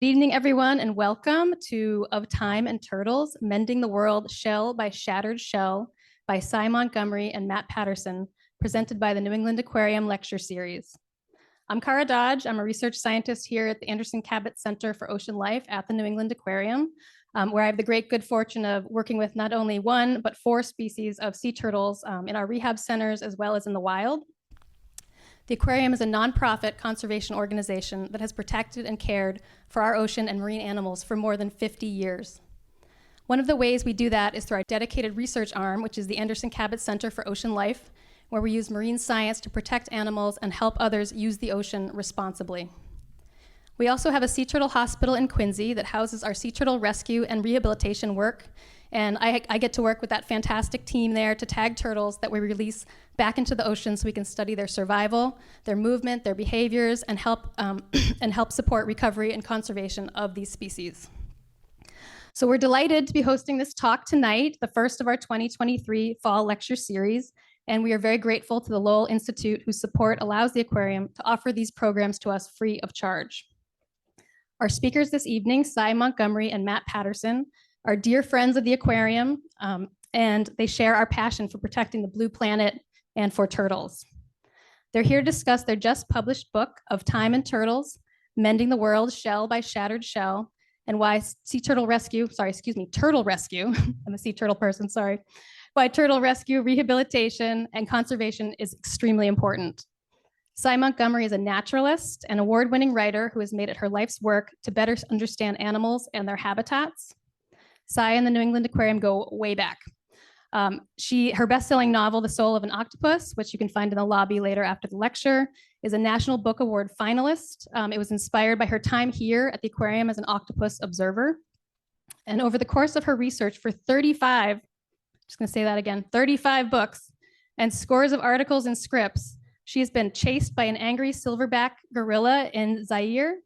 Good evening, everyone, and welcome to Of Time and Turtles, Mending the World Shell by Shattered Shell by Cy Montgomery and Matt Patterson, presented by the New England Aquarium Lecture Series. I'm Cara Dodge. I'm a research scientist here at the Anderson Cabot Center for Ocean Life at the New England Aquarium, where I have the great good fortune of working with not only one, but 4 species of sea turtles in our rehab centers as well as in the wild. The aquarium is a nonprofit conservation organization that has protected and cared for our ocean and marine animals for more than 50 years. One of the ways we do that is through our dedicated research arm, which is the Anderson Cabot Center for Ocean Life, where we use marine science to protect animals and help others use the ocean responsibly. We also have a sea turtle hospital in Quincy that houses our sea turtle rescue and rehabilitation work. And I get to work with that fantastic team there to tag turtles that we release back into the ocean so we can study their survival, their movement, their behaviors, and help support recovery and conservation of these species. So we're delighted to be hosting this talk tonight, the first of our 2023 Fall Lecture Series, and we are very grateful to the Lowell Institute, whose support allows the aquarium to offer these programs to us free of charge. Our speakers this evening, Cy Montgomery and Matt Patterson, are dear friends of the aquarium, and they share our passion for protecting the blue planet and for turtles. They're here to discuss their just published book Of Time and Turtles, Mending the World Shell by Shattered Shell, and why turtle rescue, I'm a sea turtle person, sorry, why turtle rescue, rehabilitation, and conservation is extremely important. Cy Montgomery is a naturalist and award-winning writer who has made it her life's work to better understand animals and their habitats. Cy and the New England Aquarium go way back. Her best-selling novel, The Soul of an Octopus, which you can find in the lobby later after the lecture, is a National Book Award finalist. It was inspired by her time here at the aquarium as an octopus observer. And over the course of her research for 35 books and scores of articles and scripts, she has been chased by an angry silverback gorilla in Zaire,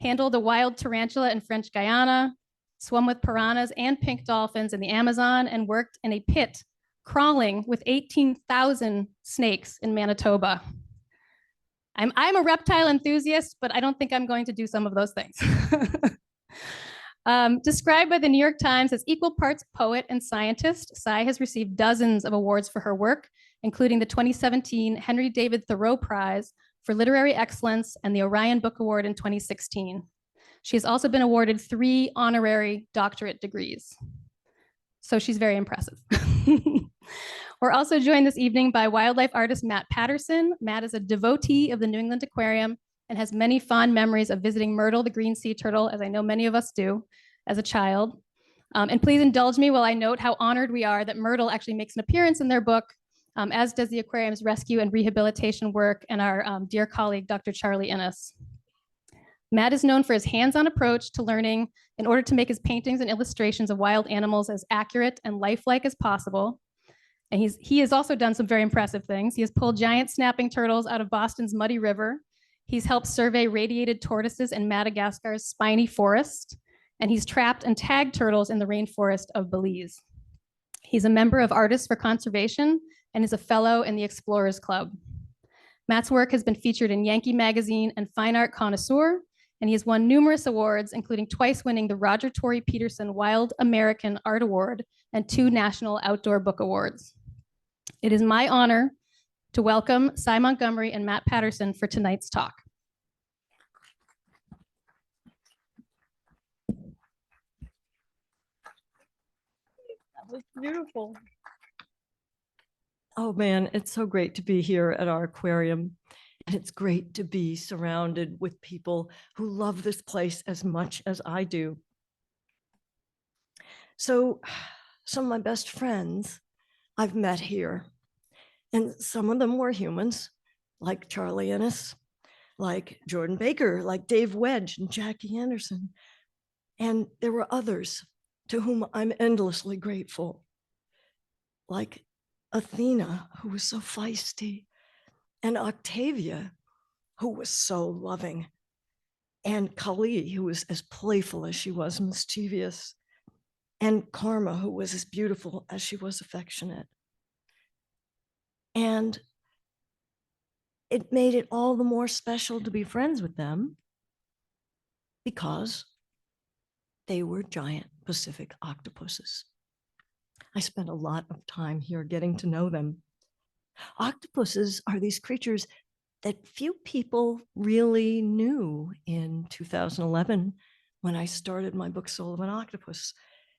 handled a wild tarantula in French Guiana, swum with piranhas and pink dolphins in the Amazon, and worked in a pit crawling with 18,000 snakes in Manitoba. I'm a reptile enthusiast, but I don't think I'm going to do some of those things. Described by the New York Times as equal parts poet and scientist, Cy has received dozens of awards for her work, including the 2017 Henry David Thoreau Prize for Literary Excellence and the Orion Book Award in 2016. She has also been awarded 3 honorary doctorate degrees. So she's very impressive. We're also joined this evening by wildlife artist Matt Patterson. Matt is a devotee of the New England Aquarium and has many fond memories of visiting Myrtle, the green sea turtle, as I know many of us do, as a child. And please indulge me while I note how honored we are that Myrtle actually makes an appearance in their book, as does the aquarium's rescue and rehabilitation work and our dear colleague, Dr. Charlie Innes. Matt is known for his hands-on approach to learning in order to make his paintings and illustrations of wild animals as accurate and lifelike as possible. And he has also done some very impressive things. He has pulled giant snapping turtles out of Boston's muddy river. He's helped survey radiated tortoises in Madagascar's spiny forest. And he's trapped and tagged turtles in the rainforest of Belize. He's a member of Artists for Conservation and is a fellow in the Explorers Club. Matt's work has been featured in Yankee Magazine and Fine Art Connoisseur, and he has won numerous awards, including twice winning the Roger Tory Peterson Wild American Art Award and 2 National Outdoor Book Awards. It is my honor to welcome Cy Montgomery and Matt Patterson for tonight's talk. That was beautiful. Oh man, it's so great to be here at our aquarium. And it's great to be surrounded with people who love this place as much as I do. So some of my best friends I've met here, and some of them were humans, like Charlie Innes, like Jordan Baker, like Dave Wedge and Jackie Anderson. And there were others to whom I'm endlessly grateful, like Athena, who was so feisty, and Octavia, who was so loving, and Kali, who was as playful as she was mischievous, and Karma, who was as beautiful as she was affectionate. And it made it all the more special to be friends with them because they were giant Pacific octopuses. I spent a lot of time here getting to know them. Octopuses are these creatures that few people really knew in 2011 when I started my book, Soul of an Octopus.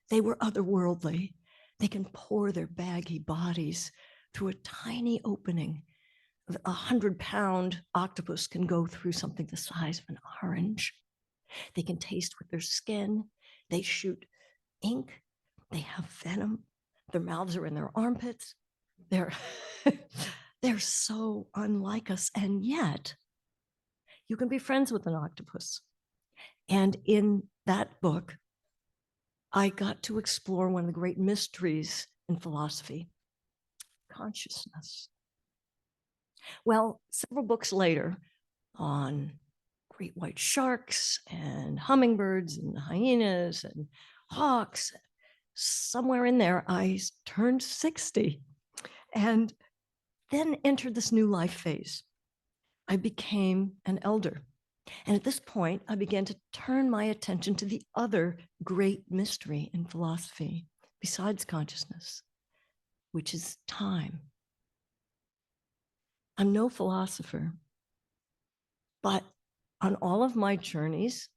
They were otherworldly. They can pour their baggy bodies through a tiny opening. A 100-pound octopus can go through something the size of an orange. They can taste with their skin. They shoot ink. They have venom. Their mouths are in their armpits. They're so unlike us. And yet, you can be friends with an octopus. And in that book, I got to explore one of the great mysteries in philosophy, consciousness. Well, several books later on great white sharks and hummingbirds and hyenas and hawks, somewhere in there, I turned 60 and then entered this new life phase. I became an elder. And at this point, I began to turn my attention to the other great mystery in philosophy, besides consciousness, which is time. I'm no philosopher, but on all of my journeys,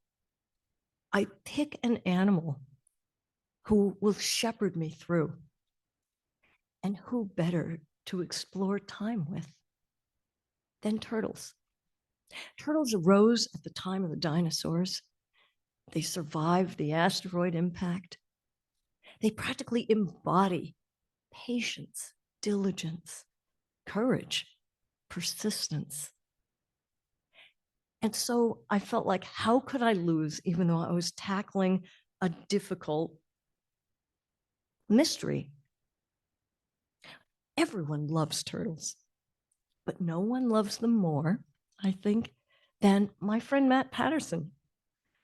I pick an animal who will shepherd me through. And who better to explore time with than turtles? Turtles arose at the time of the dinosaurs. They survived the asteroid impact. They practically embody patience, diligence, courage, persistence. And so I felt like, how could I lose, even though I was tackling a difficult mystery? Everyone loves turtles, but no one loves them more, I think, than my friend Matt Patterson,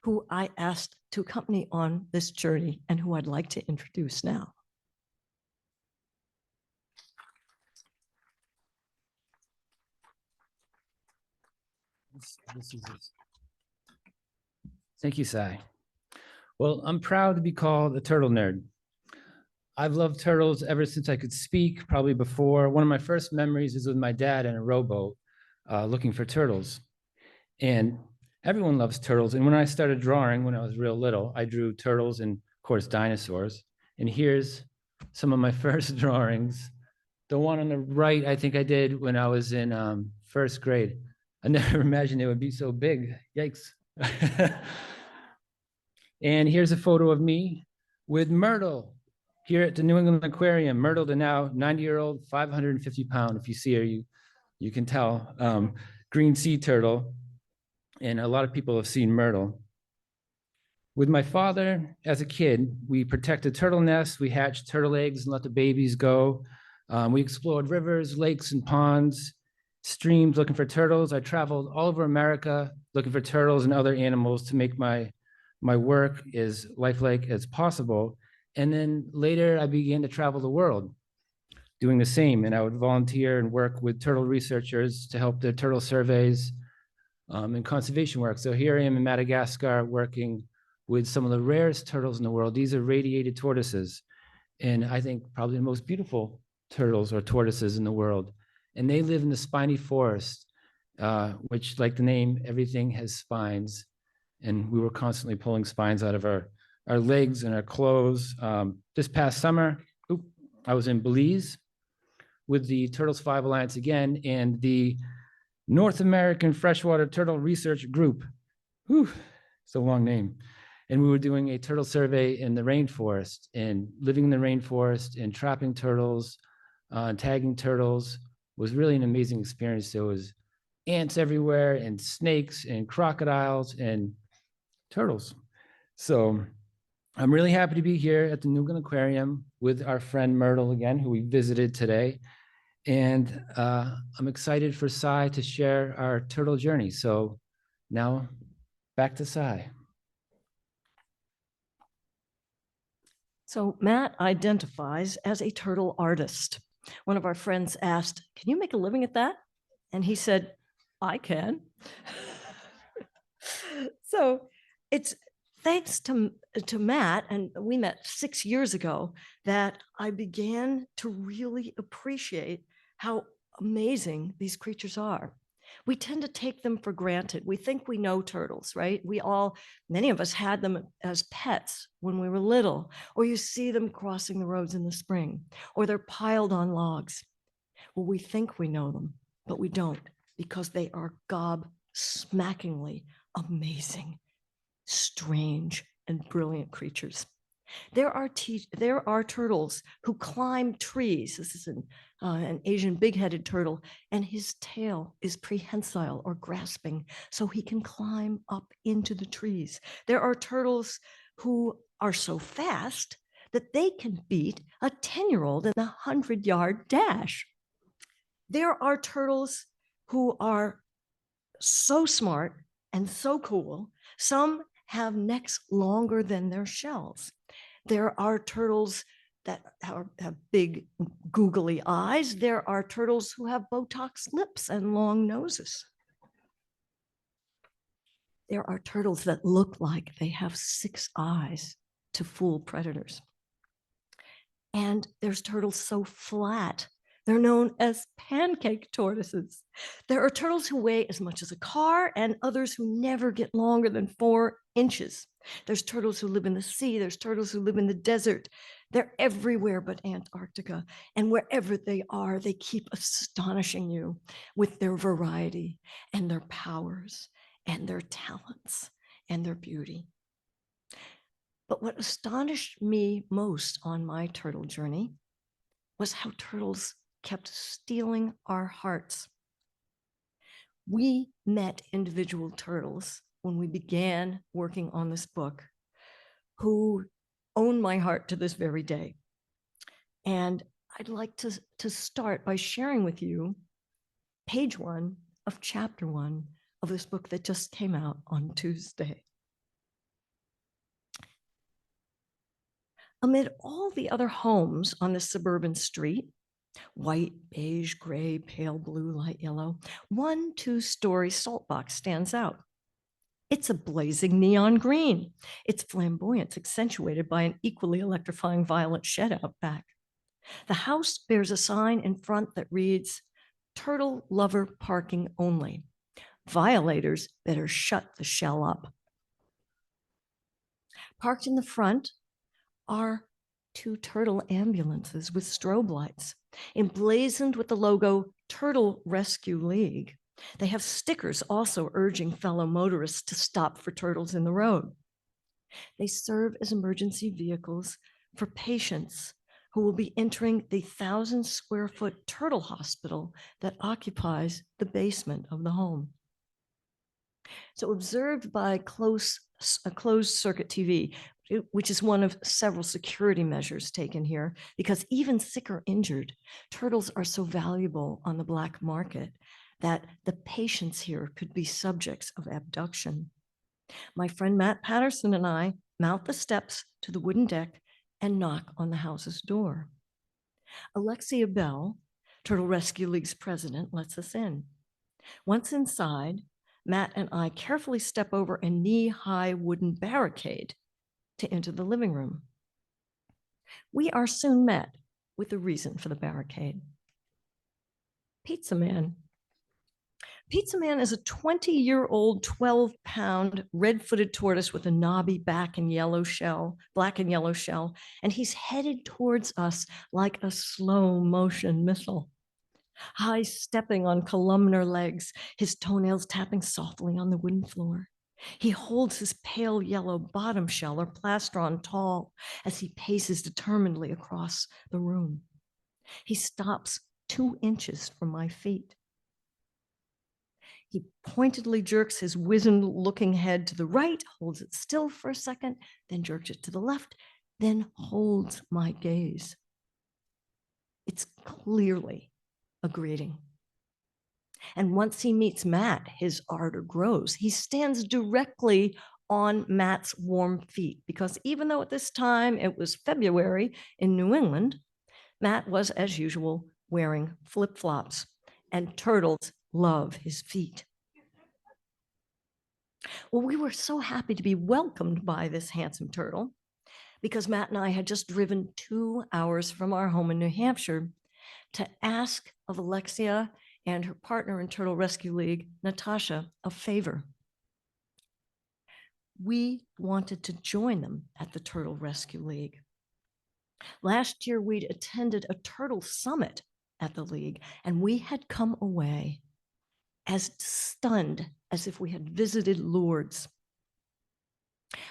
who I asked to accompany on this journey and who I'd like to introduce now. Thank you, Sai. Well, I'm proud to be called a turtle nerd. I've loved turtles ever since I could speak, probably before. One of my first memories is with my dad in a rowboat looking for turtles. And everyone loves turtles. And when I started drawing when I was real little, I drew turtles and, of course, dinosaurs. And here's some of my first drawings. The one on the right, I think I did when I was in first grade. I never imagined it would be so big. Yikes. And here's a photo of me with Myrtle here at the New England Aquarium. Myrtle, the now 90-year-old, 550-pound. If you see her, you can tell. Green sea turtle. And a lot of people have seen Myrtle. With my father, as a kid, we protected turtle nests. We hatched turtle eggs and let the babies go. We explored rivers, lakes, and ponds, streams looking for turtles. I traveled all over America looking for turtles and other animals to make my work as lifelike as possible. And then later I began to travel the world doing the same. And I would volunteer and work with turtle researchers to help their turtle surveys and conservation work. So here I am in Madagascar working with some of the rarest turtles in the world. These are radiated tortoises. And I think probably the most beautiful turtles or tortoises in the world. And they live in the spiny forest, which, like the name, everything has spines. And we were constantly pulling spines out of our legs and our clothes. This past summer, I was in Belize with the Turtles 5 Alliance again and the North American Freshwater Turtle Research Group. It's a long name. And we were doing a turtle survey in the rainforest and living in the rainforest and trapping turtles, tagging turtles. Was really an amazing experience. There was ants everywhere and snakes and crocodiles and turtles. So I'm really happy to be here at the New England Aquarium with our friend Myrtle again, who we visited today. And I'm excited for Sai to share our turtle journey. So now back to Sai. So Matt identifies as a turtle artist. One of our friends asked, "Can you make a living at that?" And he said, "I can." So it's thanks to Matt, and we met 6 years ago, that I began to really appreciate how amazing these creatures are. We tend to take them for granted. We think we know turtles, right? Many of us had them as pets when we were little, or you see them crossing the roads in the spring, or they're piled on logs. Well, we think we know them, but we don't, because they are gobsmackingly amazing, strange, and brilliant creatures. There are turtles who climb trees. This is an Asian big-headed turtle, and his tail is prehensile or grasping, so he can climb up into the trees. There are turtles who are so fast that they can beat a 10-year-old in a 100-yard dash. There are turtles who are so smart and so cool. Some have necks longer than their shells. There are turtles that have big googly eyes. There are turtles who have Botox lips and long noses. There are turtles that look like they have 6 eyes to fool predators. And there's turtles so flat, they're known as pancake tortoises. There are turtles who weigh as much as a car, and others who never get longer than 4 inches. There's turtles who live in the sea. There's turtles who live in the desert. They're everywhere but Antarctica. And wherever they are, they keep astonishing you with their variety and their powers and their talents and their beauty. But what astonished me most on my turtle journey was how turtles kept stealing our hearts. We met individual turtles when we began working on this book who own my heart to this very day. And I'd like to start by sharing with you page 1 of chapter 1 of this book that just came out on Tuesday. Amid all the other homes on this suburban street, white, beige, gray, pale blue, light yellow, one 2-story salt box stands out. It's a blazing neon green. Its flamboyance accentuated by an equally electrifying violet shed out back. The house bears a sign in front that reads, "Turtle lover parking only. Violators better shut the shell up." Parked in the front are 2 turtle ambulances with strobe lights, emblazoned with the logo Turtle Rescue League. They have stickers also urging fellow motorists to stop for turtles in the road. They serve as emergency vehicles for patients who will be entering the 1,000-square-foot turtle hospital that occupies the basement of the home. So observed by closed circuit TV, which is one of several security measures taken here, because even sick or injured, turtles are so valuable on the black market that the patients here could be subjects of abduction. My friend Matt Patterson and I mount the steps to the wooden deck and knock on the house's door. Alexia Bell, Turtle Rescue League's president, lets us in. Once inside, Matt and I carefully step over a knee-high wooden barricade to enter the living room. We are soon met with the reason for the barricade. Pizza Man. Pizza Man is a 20-year-old, 12-pound red-footed tortoise with a knobby back and yellow shell, black and yellow shell, and he's headed towards us like a slow-motion missile. High stepping on columnar legs, his toenails tapping softly on the wooden floor. He holds his pale yellow bottom shell or plastron tall as he paces determinedly across the room. He stops 2 inches from my feet. He pointedly jerks his wizened-looking head to the right, holds it still for a second, then jerks it to the left, then holds my gaze. It's clearly a greeting. And once he meets Matt, his ardor grows. He stands directly on Matt's warm feet, because even though at this time it was February in New England, Matt was, as usual, wearing flip-flops, and turtles love his feet. Well, we were so happy to be welcomed by this handsome turtle because Matt and I had just driven 2 hours from our home in New Hampshire to ask of Alexia and her partner in Turtle Rescue League, Natasha, a favor. We wanted to join them at the Turtle Rescue League. Last year, we'd attended a turtle summit at the league, and we had come away as stunned as if we had visited Lourdes.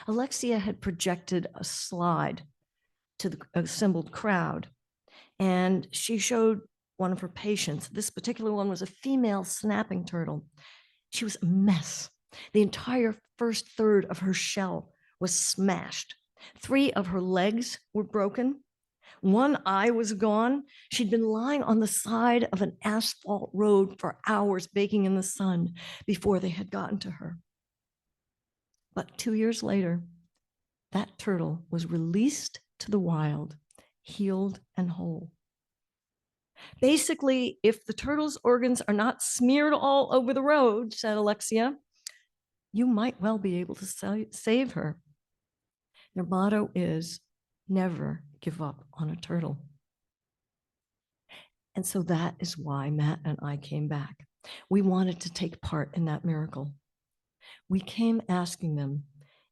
Alexia had projected a slide to the assembled crowd, and she showed one of her patients. This particular one was a female snapping turtle. She was a mess. The entire first third of her shell was smashed. 3 of her legs were broken. 1 eye was gone. She'd been lying on the side of an asphalt road for hours, baking in the sun before they had gotten to her. But 2 years later, that turtle was released to the wild, healed and whole. Basically, if the turtle's organs are not smeared all over the road, said Alexia, you might well be able to save her. Their motto is never give up on a turtle. And so that is why Matt and I came back. We wanted to take part in that miracle. We came asking them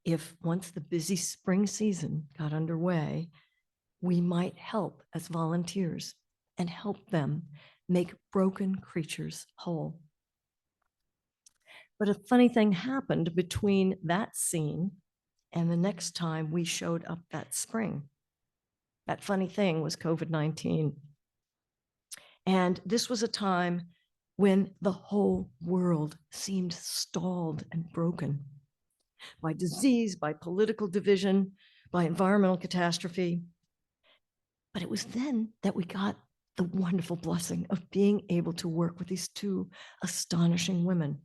if once the busy spring season got underway, we might help as volunteers and help them make broken creatures whole. But a funny thing happened between that scene and the next time we showed up that spring. That funny thing was COVID-19. And this was a time when the whole world seemed stalled and broken by disease, by political division, by environmental catastrophe. But it was then that we got the wonderful blessing of being able to work with these 2 astonishing women,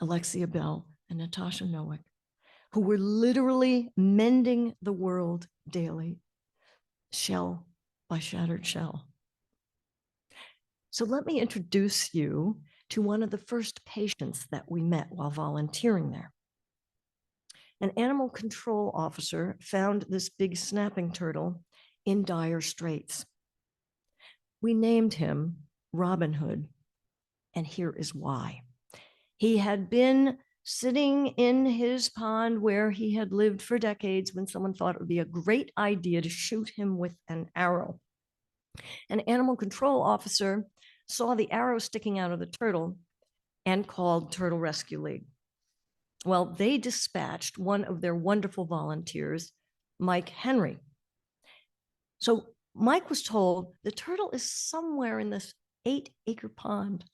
Alexia Bell and Natasha Nowick, who were literally mending the world daily, shell by shattered shell. So let me introduce you to one of the first patients that we met while volunteering there. An animal control officer found this big snapping turtle in dire straits. We named him Robin Hood, and here is why. He had been sitting in his pond where he had lived for decades when someone thought it would be a great idea to shoot him with an arrow. An animal control officer saw the arrow sticking out of the turtle and called Turtle Rescue League. Well, they dispatched one of their wonderful volunteers, Mike Henry. So Mike was told the turtle is somewhere in this 8-acre pond.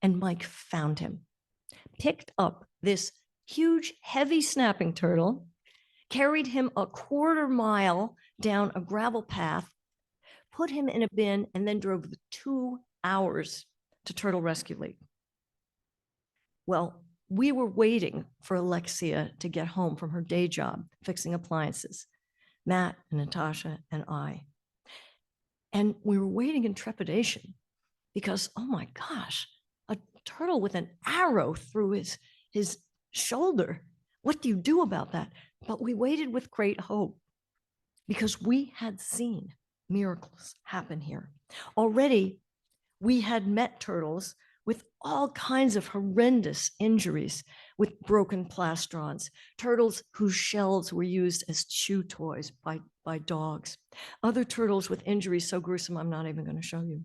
And Mike found him, picked up this huge, heavy snapping turtle, carried him a 1/4 mile down a gravel path, put him in a bin, and then drove 2 hours to Turtle Rescue League. Well, we were waiting for Alexia to get home from her day job, fixing appliances, Matt and Natasha and I. And we were waiting in trepidation because, oh my gosh, a turtle with an arrow through his shoulder. What do you do about that? But we waited with great hope because we had seen miracles happen here. Already, we had met turtles with all kinds of horrendous injuries, with broken plastrons, turtles whose shells were used as chew toys by dogs, other turtles with injuries so gruesome I'm not even going to show you.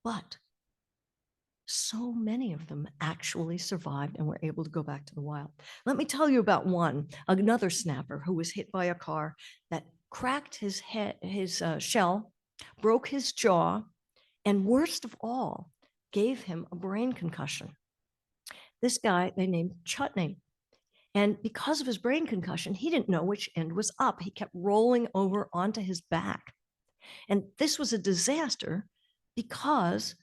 But so many of them actually survived and were able to go back to the wild. Let me tell you about another snapper who was hit by a car that cracked his shell, broke his jaw, and worst of all, gave him a brain concussion. This guy they named Chutney. And because of his brain concussion, he didn't know which end was up. He kept rolling over onto his back. And this was a disaster because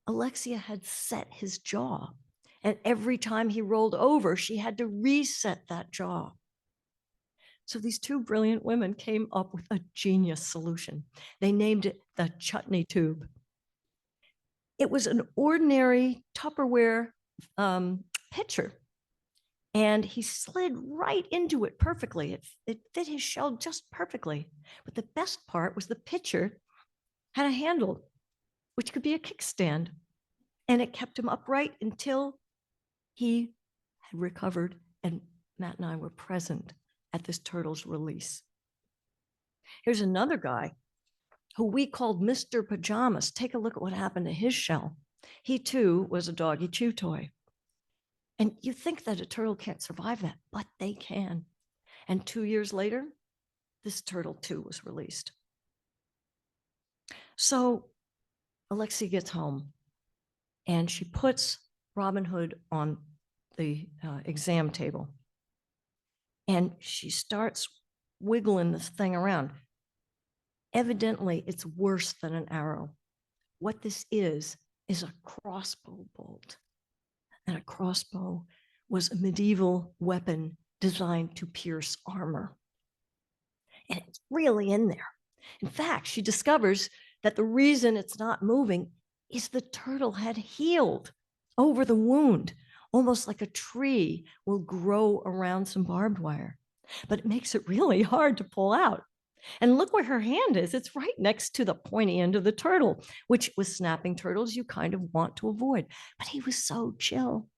Alexia had set his jaw. And every time he rolled over, she had to reset that jaw. So these 2 brilliant women came up with a genius solution. They named it the Chutney tube. It was an ordinary Tupperware pitcher. And he slid right into it perfectly. It fit his shell just perfectly. But the best part was the pitcher had a handle, which could be a kickstand. And it kept him upright until he had recovered. And Matt and I were present at this turtle's release. Here's another guy who we called Mr. Pajamas. Take a look at what happened to his shell. He too was a doggy chew toy. And you think that a turtle can't survive that, but they can. And 2 years later, this turtle too was released. So Alexia gets home and she puts Robin Hood on the exam table. And she starts wiggling this thing around. Evidently, it's worse than an arrow. What this is a crossbow bolt. And a crossbow was a medieval weapon designed to pierce armor. And it's really in there. In fact, she discovers that the reason it's not moving is the turtle had healed over the wound, almost like a tree will grow around some barbed wire. But it makes it really hard to pull out. And look where her hand is. It's right next to the pointy end of the turtle, which with snapping turtles, you kind of want to avoid. But he was so chill.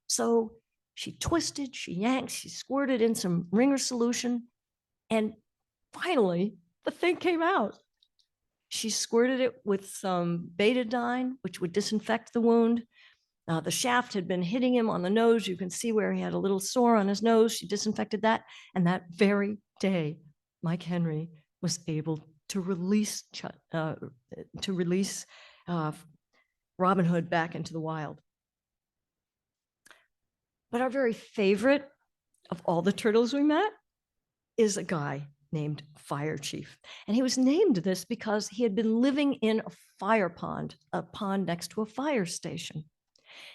So she twisted, she yanked, she squirted in some ringer solution. And finally, the thing came out. She squirted it with some betadine, which would disinfect the wound. The shaft had been hitting him on the nose. You can see where he had a little sore on his nose. She disinfected that. And that very day, Mike Henry was able to release Robin Hood back into the wild. But our very favorite of all the turtles we met is a guy named Fire Chief. And he was named this because he had been living in a fire pond, a pond next to a fire station.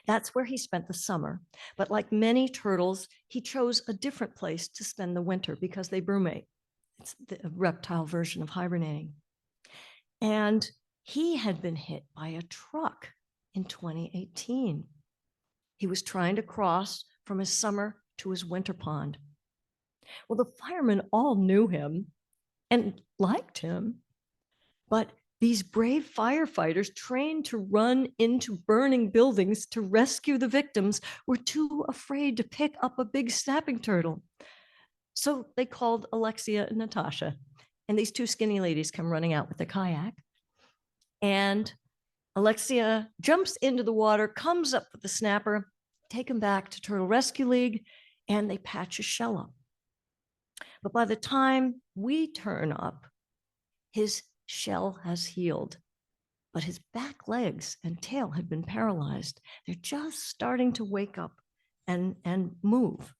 That's where he spent the summer. But like many turtles, he chose a different place to spend the winter because they brumate. It's the reptile version of hibernating. And he had been hit by a truck in 2018. He was trying to cross from his summer to his winter pond. Well, the firemen all knew him and liked him, but these brave firefighters trained to run into burning buildings to rescue the victims were too afraid to pick up a big snapping turtle. So they called Alexia and Natasha, and these two skinny ladies come running out with their kayak. And Alexia jumps into the water, comes up with the snapper, take him back to Turtle Rescue League, and they patch his shell up. But by the time we turn up, his shell has healed, but his back legs and tail had been paralyzed. They're just starting to wake up and move.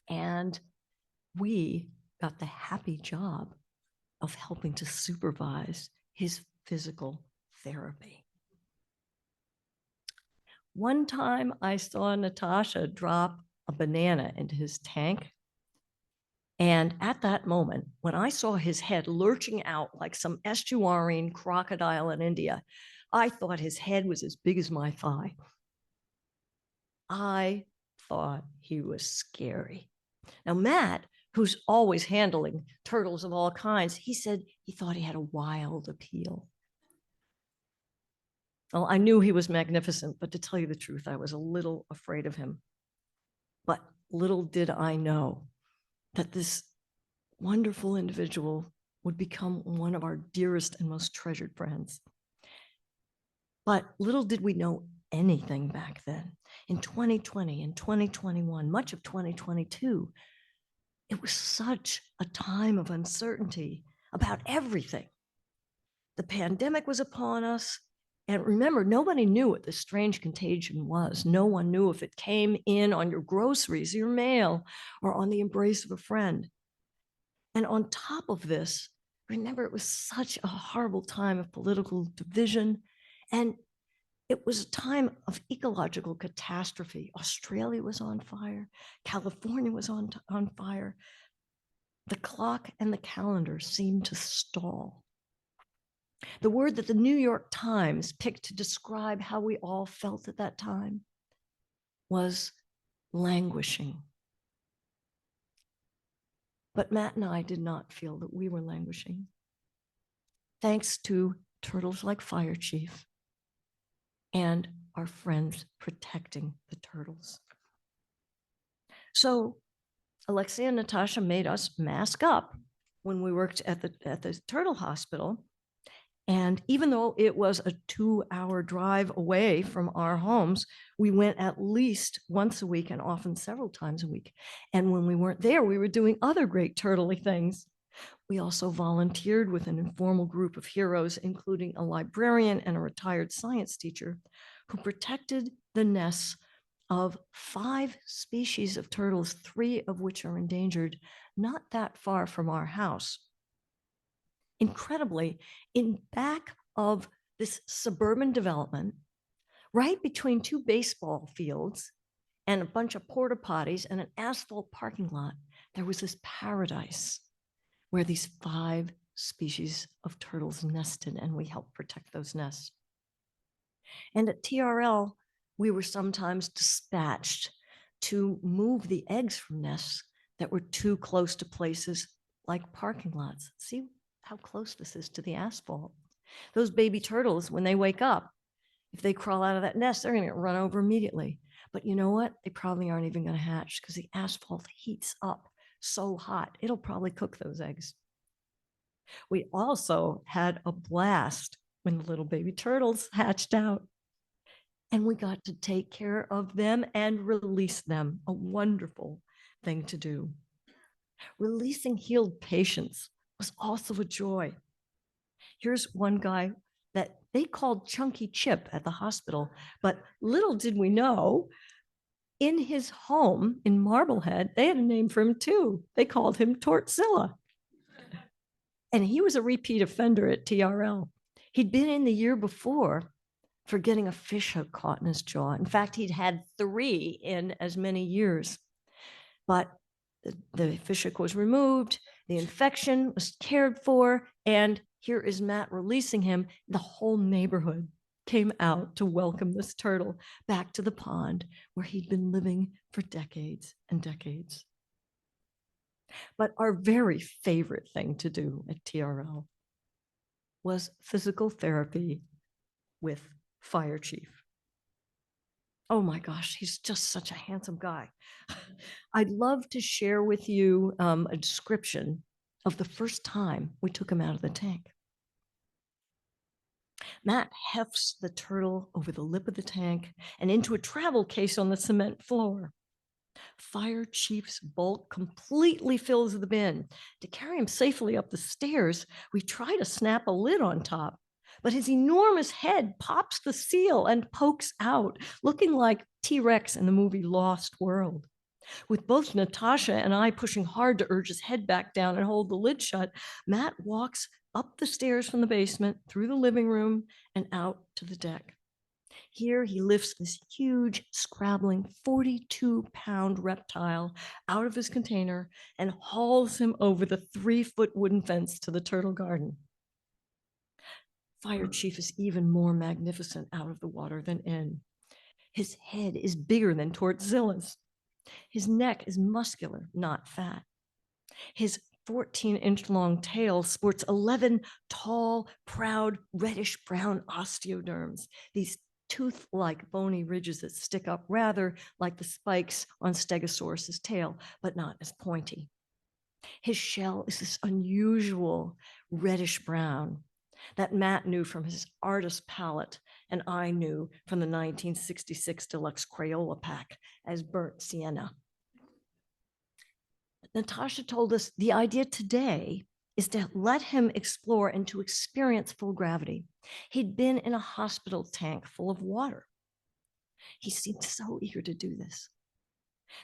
And we got the happy job of helping to supervise his physical therapy. One time I saw Natasha drop a banana into his tank. And at that moment, when I saw his head lurching out like some estuarine crocodile in India, I thought his head was as big as my thigh. I thought he was scary. Now, Matt, who's always handling turtles of all kinds, he said he thought he had a wild appeal. Well, I knew he was magnificent, but to tell you the truth, I was a little afraid of him. But little did I know that this wonderful individual would become one of our dearest and most treasured friends. But little did we know anything back then. In 2020 and 2021, much of 2022, it was such a time of uncertainty about everything. The pandemic was upon us. And remember, nobody knew what this strange contagion was. No one knew if it came in on your groceries, your mail, or on the embrace of a friend. And on top of this, remember, it was such a horrible time of political division. And it was a time of ecological catastrophe. Australia was on fire. California was on fire. The clock and the calendar seemed to stall. The word that the New York Times picked to describe how we all felt at that time was languishing. But Matt and I did not feel that we were languishing, thanks to turtles like Fire Chief and our friends protecting the turtles. So Alexia and Natasha made us mask up when we worked at the turtle hospital. And even though it was a 2-hour drive away from our homes, we went at least once a week and often several times a week. And when we weren't there, we were doing other great turtley things. We also volunteered with an informal group of heroes, including a librarian and a retired science teacher, who protected the nests of 5 species of turtles, 3 of which are endangered, not that far from our house. Incredibly, in back of this suburban development, right between 2 baseball fields and a bunch of porta potties and an asphalt parking lot, there was this paradise where these 5 species of turtles nested, and we helped protect those nests. And at TRL, we were sometimes dispatched to move the eggs from nests that were too close to places like parking lots. See how close this is to the asphalt. Those baby turtles, when they wake up, if they crawl out of that nest, they're going to get run over immediately. But you know what? They probably aren't even going to hatch because the asphalt heats up so hot. It'll probably cook those eggs. We also had a blast when the little baby turtles hatched out. And we got to take care of them and release them. A wonderful thing to do. Releasing healed patients was also a joy. Here's one guy that they called Chunky Chip at the hospital, but little did we know, in his home in Marblehead, they had a name for him too. They called him Tortzilla. And he was a repeat offender at TRL. He'd been in the year before for getting a fish hook caught in his jaw. In fact, he'd had 3 in as many years. But the fish hook was removed, the infection was cared for, and here is Matt releasing him. The whole neighborhood came out to welcome this turtle back to the pond where he'd been living for decades and decades. But our very favorite thing to do at TRL was physical therapy with Fire Chief. Oh my gosh, he's just such a handsome guy. I'd love to share with you a description of the first time we took him out of the tank. Matt hefts the turtle over the lip of the tank and into a travel case on the cement floor. Fire Chief's bulk completely fills the bin. To carry him safely up the stairs, we try to snap a lid on top, but his enormous head pops the seal and pokes out, looking like T-Rex in the movie Lost World. With both Natasha and I pushing hard to urge his head back down and hold the lid shut, Matt walks up the stairs from the basement, through the living room, and out to the deck. Here he lifts this huge, scrabbling 42-pound reptile out of his container and hauls him over the 3-foot wooden fence to the turtle garden. Fire Chief is even more magnificent out of the water than in. His head is bigger than Tortzilla's. His neck is muscular, not fat. His 14-inch long tail sports 11 tall, proud, reddish-brown osteoderms, these tooth-like bony ridges that stick up rather like the spikes on Stegosaurus's tail, but not as pointy. His shell is this unusual reddish-brown that Matt knew from his artist palette and I knew from the 1966 Deluxe Crayola pack as burnt sienna. Natasha told us the idea today is to let him explore and to experience full gravity. He'd been in a hospital tank full of water. He seemed so eager to do this.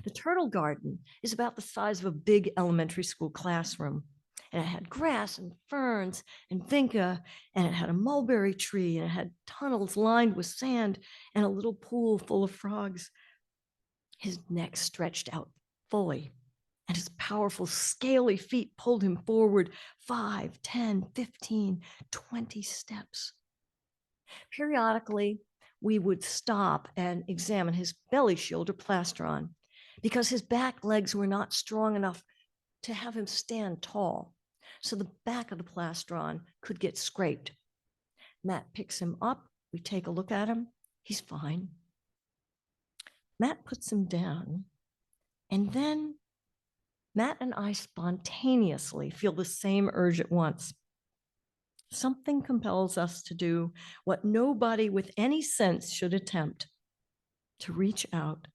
The turtle garden is about the size of a big elementary school classroom. And it had grass and ferns and vinca, and it had a mulberry tree, and it had tunnels lined with sand and a little pool full of frogs. His neck stretched out fully, and his powerful, scaly feet pulled him forward 5, 10, 15, 20 steps. Periodically, we would stop and examine his belly shield or plastron because his back legs were not strong enough to have him stand tall. So the back of the plastron could get scraped. Matt picks him up. We take a look at him. He's fine. Matt puts him down. And then Matt and I spontaneously feel the same urge at once. Something compels us to do what nobody with any sense should attempt, to reach out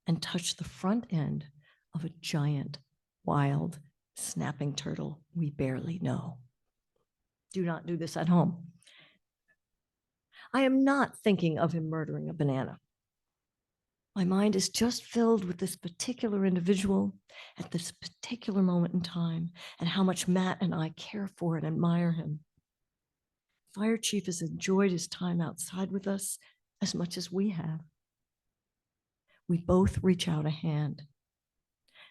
and touch the front end of a giant, wild, snapping turtle we barely know. Do not do this at home. I am not thinking of him murdering a banana. My mind is just filled with this particular individual at this particular moment in time and how much Matt and I care for and admire him. Fire Chief has enjoyed his time outside with us as much as we have. We both reach out a hand.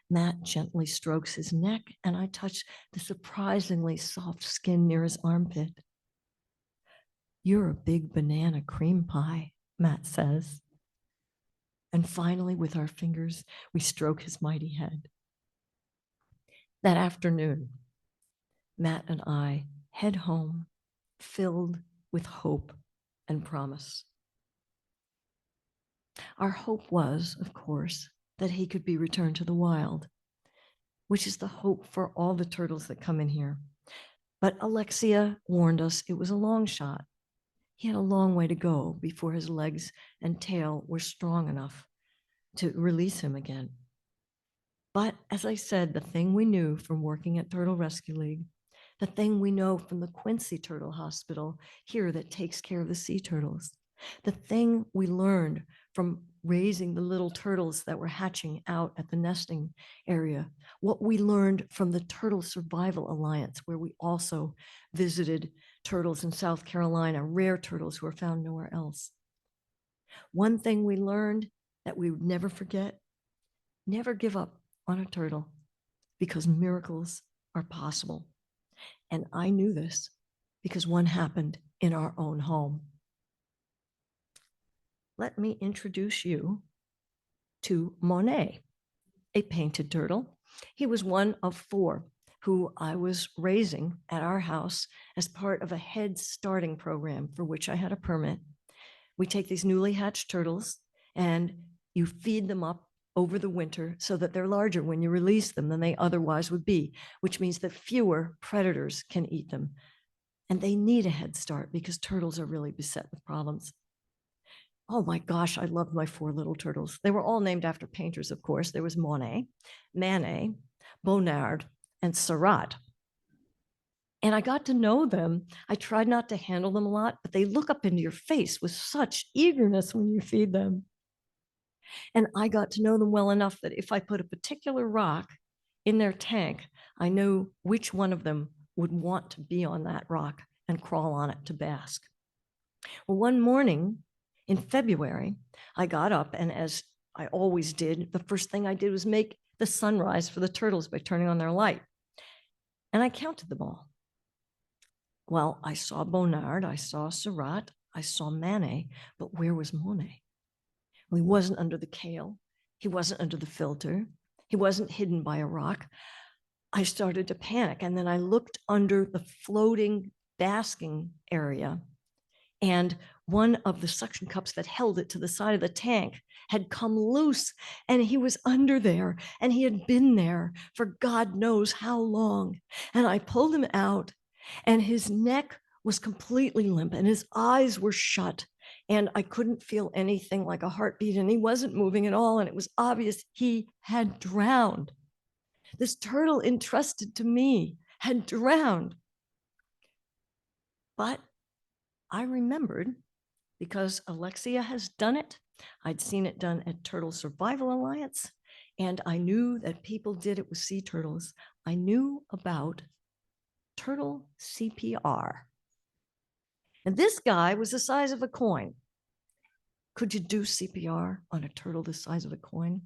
Matt gently strokes his neck, and I touch the surprisingly soft skin near his armpit. "You're a big banana cream pie," Matt says. And finally, with our fingers, we stroke his mighty head. That afternoon, Matt and I head home, filled with hope and promise. Our hope was, of course, that he could be returned to the wild, which is the hope for all the turtles that come in here. But Alexia warned us it was a long shot. He had a long way to go before his legs and tail were strong enough to release him again. But as I said, the thing we knew from working at Turtle Rescue League, the thing we know from the Quincy Turtle Hospital here that takes care of the sea turtles, the thing we learned from raising the little turtles that were hatching out at the nesting area, what we learned from the Turtle Survival Alliance, where we also visited turtles in South Carolina, rare turtles who are found nowhere else. One thing we learned that we would never forget: never give up on a turtle, because miracles are possible. And I knew this because one happened in our own home. Let me introduce you to Monet, a painted turtle. He was one of 4 who I was raising at our house as part of a head starting program for which I had a permit. We take these newly hatched turtles and you feed them up over the winter so that they're larger when you release them than they otherwise would be, which means that fewer predators can eat them. And they need a head start because turtles are really beset with problems. Oh my gosh, I loved my 4 little turtles. They were all named after painters, of course. There was Monet, Manet, Bonnard, and Seurat. And I got to know them. I tried not to handle them a lot, but they look up into your face with such eagerness when you feed them. And I got to know them well enough that if I put a particular rock in their tank, I knew which one of them would want to be on that rock and crawl on it to bask. Well, one morning in February, I got up, and as I always did, the first thing I did was make the sunrise for the turtles by turning on their light. And I counted them all. Well, I saw Bonnard, I saw Seurat, I saw Manet, but where was Monet? Well, he wasn't under the kale. He wasn't under the filter. He wasn't hidden by a rock. I started to panic, and then I looked under the floating basking area, and one of the suction cups that held it to the side of the tank had come loose, and he was under there, and he had been there for God knows how long. And I pulled him out, and his neck was completely limp, and his eyes were shut, and I couldn't feel anything like a heartbeat, and he wasn't moving at all, and it was obvious he had drowned. This turtle entrusted to me had drowned. But I remembered, because Alexia has done it. I'd seen it done at Turtle Survival Alliance, and I knew that people did it with sea turtles. I knew about turtle CPR. And this guy was the size of a coin. Could you do CPR on a turtle the size of a coin?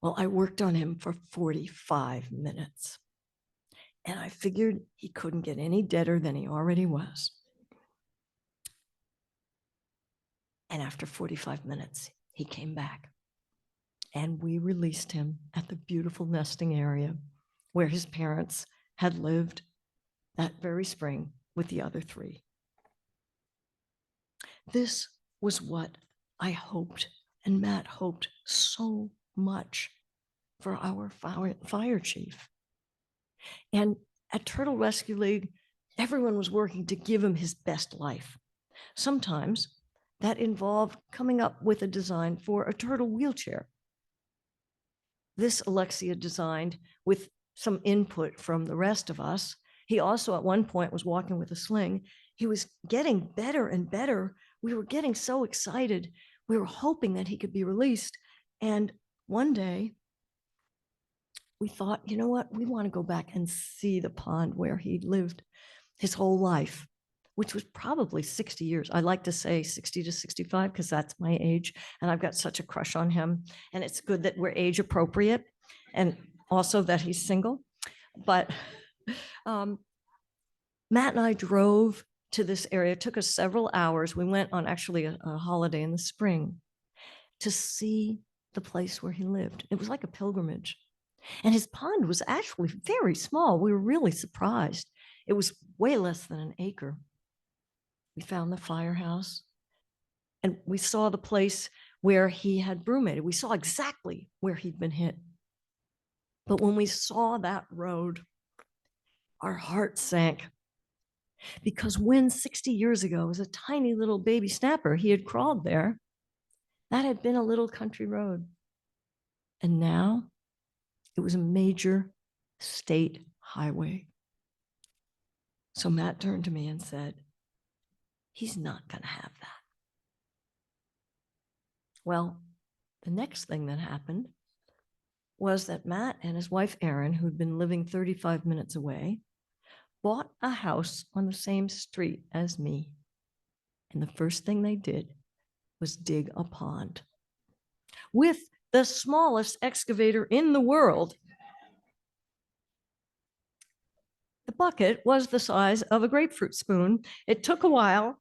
Well, I worked on him for 45 minutes. And I figured he couldn't get any deader than he already was. And after 45 minutes, he came back. And we released him at the beautiful nesting area where his parents had lived that very spring with the other three. This was what I hoped, and Matt hoped so much for our fire chief. And at Turtle Rescue League, everyone was working to give him his best life. Sometimes that involved coming up with a design for a turtle wheelchair. This Alexia designed with some input from the rest of us. He also at one point was walking with a sling. He was getting better and better. We were getting so excited. We were hoping that he could be released. And one day we thought, you know what? We want to go back and see the pond where he lived his whole life, which was probably 60 years. I like to say 60 to 65 because that's my age. And I've got such a crush on him. And it's good that we're age appropriate and also that he's single. But Matt and I drove to this area. It took us several hours. We went on actually a holiday in the spring to see the place where he lived. It was like a pilgrimage. And his pond was actually very small. We were really surprised. It was way less than an acre. We found the firehouse and we saw the place where he had brumated. We saw exactly where he'd been hit. But when we saw that road, our heart sank. Because when 60 years ago, as a tiny little baby snapper, he had crawled there, that had been a little country road. And now it was a major state highway. So Matt turned to me and said, he's not going to have that. Well, the next thing that happened was that Matt and his wife, Erin, who'd been living 35 minutes away, bought a house on the same street as me. And the first thing they did was dig a pond with the smallest excavator in the world. The bucket was the size of a grapefruit spoon. It took a while,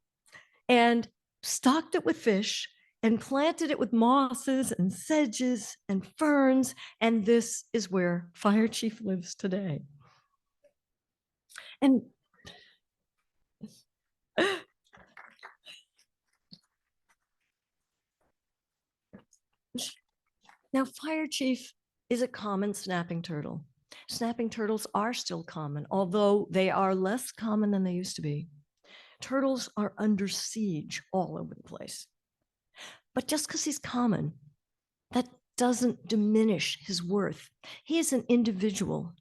and stocked it with fish and planted it with mosses and sedges and ferns. And this is where Fire Chief lives today. And now Fire Chief is a common snapping turtle. Snapping turtles are still common, although they are less common than they used to be. Turtles are under siege all over the place. But just because he's common, that doesn't diminish his worth. He is an individual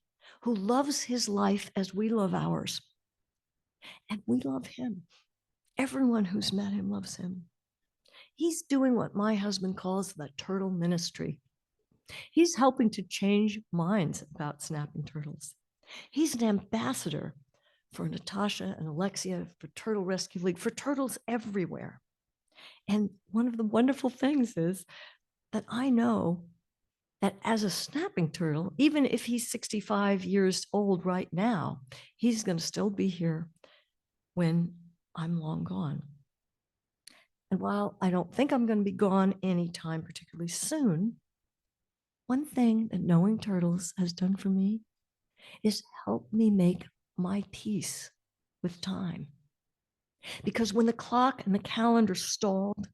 who loves his life as we love ours. And we love him. Everyone who's met him loves him. He's doing what my husband calls the turtle ministry. He's helping to change minds about snapping turtles. He's an ambassador for Natasha and Alexia, for Turtle Rescue League, for turtles everywhere. And one of the wonderful things is that I know that as a snapping turtle, even if he's 65 years old right now, he's going to still be here when I'm long gone. And while I don't think I'm going to be gone anytime particularly soon, one thing that knowing turtles has done for me is help me make my peace with time. Because when the clock and the calendar stalled,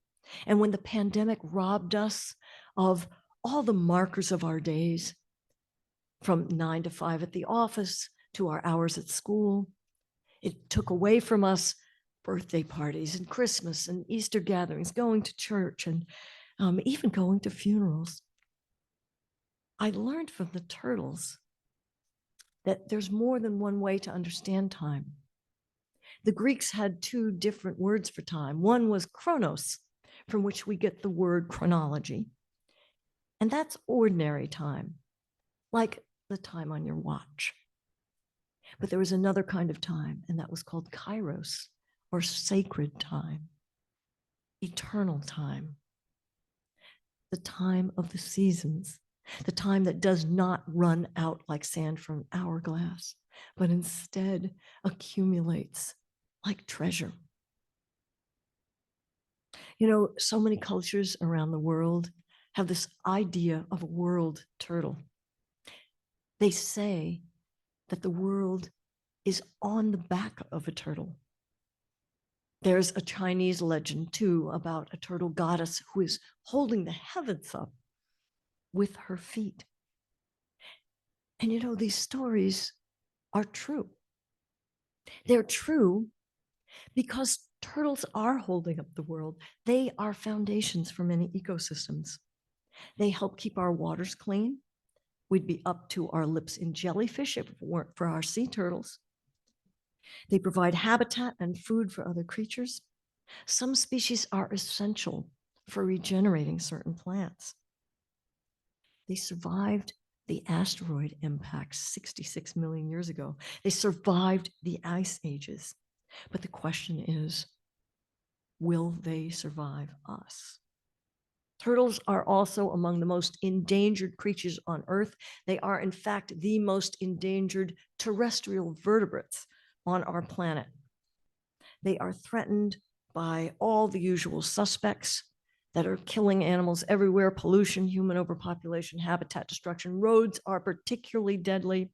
and when the pandemic robbed us of all the markers of our days, from 9 to 5 at the office to our hours at school, it took away from us birthday parties and Christmas and Easter gatherings, going to church, and even going to funerals. I learned from the turtles that there's more than one way to understand time. The Greeks had two different words for time. One was chronos, from which we get the word chronology. And that's ordinary time, like the time on your watch. But there was another kind of time, and that was called kairos, or sacred time, eternal time, the time of the seasons, the time that does not run out like sand from an hourglass, but instead accumulates like treasure. You know, so many cultures around the world have this idea of a world turtle. They say that the world is on the back of a turtle. There's a Chinese legend too about a turtle goddess who is holding the heavens up with her feet. And you know, these stories are true. They're true because turtles are holding up the world. They are foundations for many ecosystems. They help keep our waters clean. We'd be up to our lips in jellyfish if it weren't for our sea turtles. They provide habitat and food for other creatures. Some species are essential for regenerating certain plants. They survived the asteroid impacts 66 million years ago. They survived the ice ages. But the question is, will they survive us? Turtles are also among the most endangered creatures on Earth. They are, in fact, the most endangered terrestrial vertebrates on our planet. They are threatened by all the usual suspects that are killing animals everywhere: pollution, human overpopulation, habitat destruction. Roads are particularly deadly.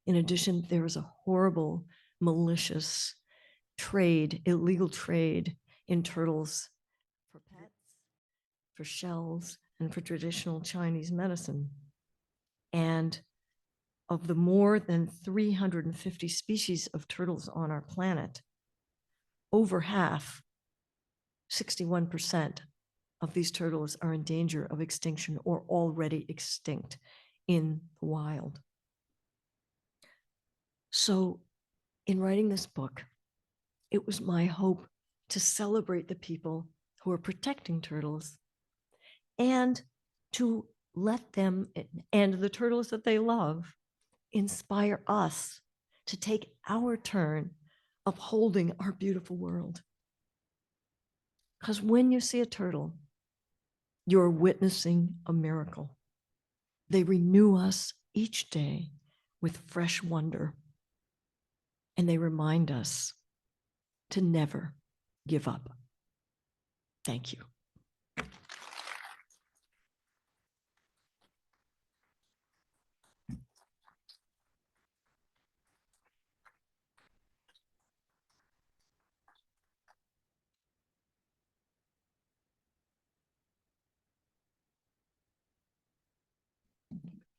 In addition, there is a horrible, malicious trade, illegal trade in turtles for pets, for shells, and for traditional Chinese medicine. And of the more than 350 species of turtles on our planet, over half, 61% of these turtles are in danger of extinction or already extinct in the wild. So in writing this book, it was my hope to celebrate the people who are protecting turtles and to let them and the turtles that they love inspire us to take our turn upholding our beautiful world. Because when you see a turtle, you're witnessing a miracle. They renew us each day with fresh wonder, and they remind us to never give up. Thank you.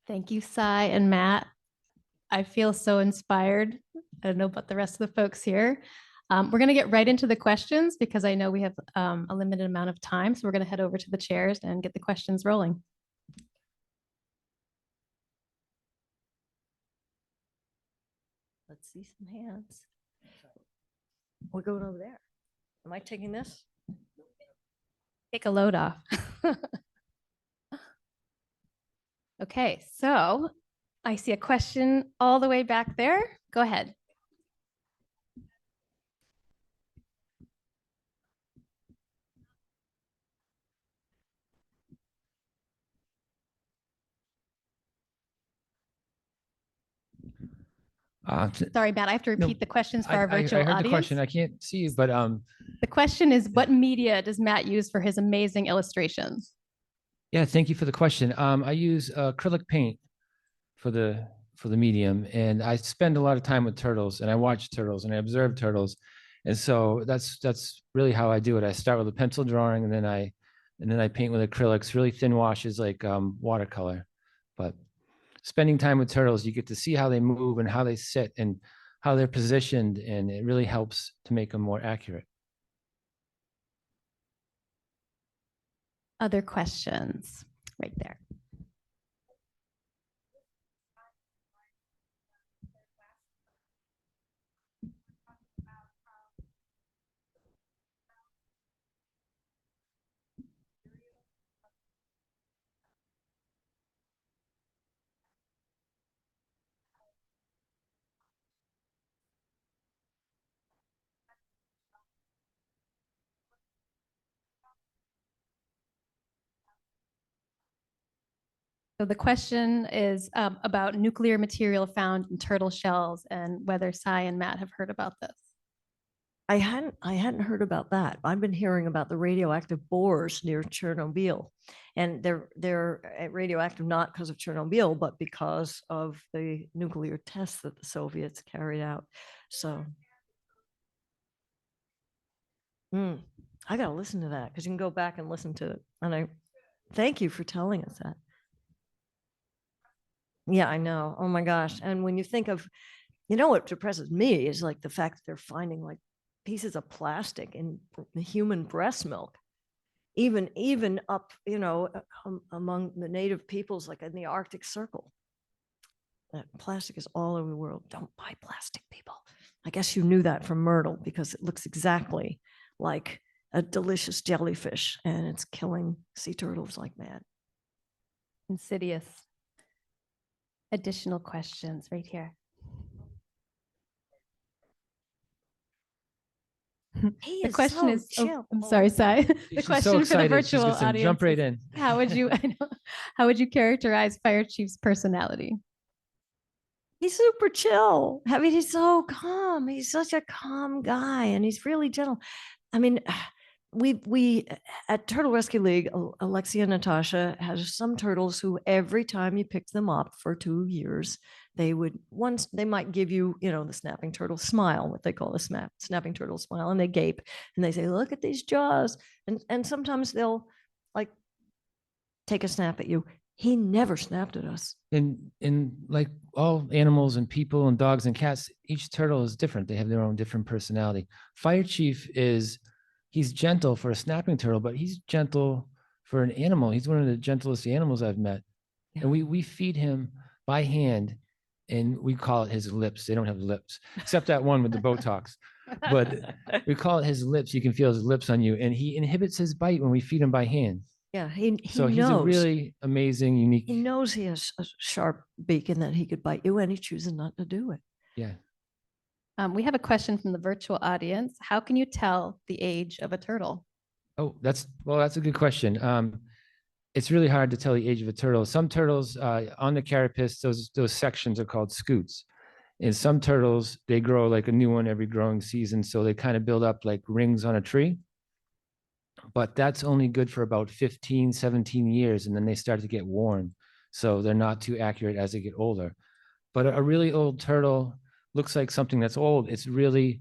Thank you, Cy and Matt. I feel so inspired. I don't know about the rest of the folks here. We're going to get right into the questions because I know we have a limited amount of time. So we're going to head over to the chairs and get the questions rolling. Let's see some hands. We're going over there. Am I taking this? Take a load off. Okay, so I see a question all the way back there. Go ahead. Sorry, Matt, I have to repeat the questions for our virtual I heard audience. the question. I can't see you, but the question is, what media does Matt use for his amazing illustrations? yeah, thank you for the question. I use acrylic paint for the medium, and I spend a lot of time with turtles, and I watch turtles, and I observe turtles, and so that's really how I do it. I start with a pencil drawing, and then I paint with acrylics, really thin washes like watercolor. But spending time with turtles, you get to see how they move and how they sit and how they're positioned, and it really helps to make them more accurate. Other questions right there. So the question is about nuclear material found in turtle shells and whether Cy and Matt have heard about this. I hadn't heard about that. I've been hearing about the radioactive bores near Chernobyl, and they're radioactive not because of Chernobyl, but because of the nuclear tests that the Soviets carried out. So, I got to listen to that because you can go back and listen to it. And I thank you for telling us that. Yeah, I know. Oh my gosh. And when you think of, what depresses me is like the fact that they're finding like pieces of plastic in human breast milk, even up, among the native peoples, like in the Arctic Circle. That plastic is all over the world. Don't buy plastic, people. I guess you knew that from Myrtle because it looks exactly like a delicious jellyfish and it's killing sea turtles like mad. Insidious. Additional questions right here. He The is question so is, chill. I'm sorry, Cy. The She's question so for the excited. She's virtual just gonna audience. jump right is, in. How would you, how would you characterize Fire Chief's personality? He's super chill. I mean, he's so calm. He's such a calm guy and he's really gentle. I mean, we at Turtle Rescue League, Alexia and Natasha has some turtles who every time you pick them up for 2 years, they might give you, the snapping turtle smile, what they call the snapping turtle smile, and they gape and they say, look at these jaws. And sometimes they'll like take a snap at you. He never snapped at us. In like all animals and people and dogs and cats, each turtle is different. They have their own different personality. Fire Chief he's gentle for a snapping turtle, but he's gentle for an animal. He's one of the gentlest animals I've met. Yeah. And we feed him by hand, and we call it his lips. They don't have lips, except that one with the Botox. But we call it his lips. You can feel his lips on you, and he inhibits his bite when we feed him by hand. Yeah, he So knows. he's a really amazing, unique. He knows he has a sharp beak and that he could bite you, and he chooses not to do it. Yeah. We have a question from the virtual audience. How can you tell the age of a turtle? Oh, that's a good question. It's really hard to tell the age of a turtle. Some turtles on the carapace, those sections are called scutes. And some turtles, they grow like a new one every growing season. So they kind of build up like rings on a tree. But that's only good for about 15, 17 years. And then they start to get worn. So they're not too accurate as they get older. But a really old turtle looks like something that's old. The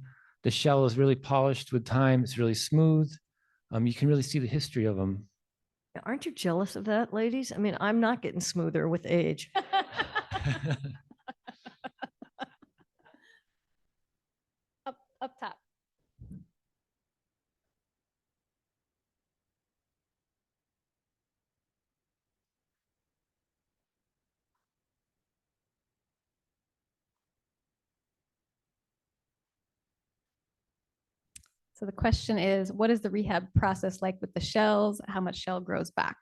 shell is really polished with time. It's really smooth. You can really see the history of them. Aren't you jealous of that, ladies? I mean, I'm not getting smoother with age. Up top. So the question is, what is the rehab process like with the shells? How much shell grows back?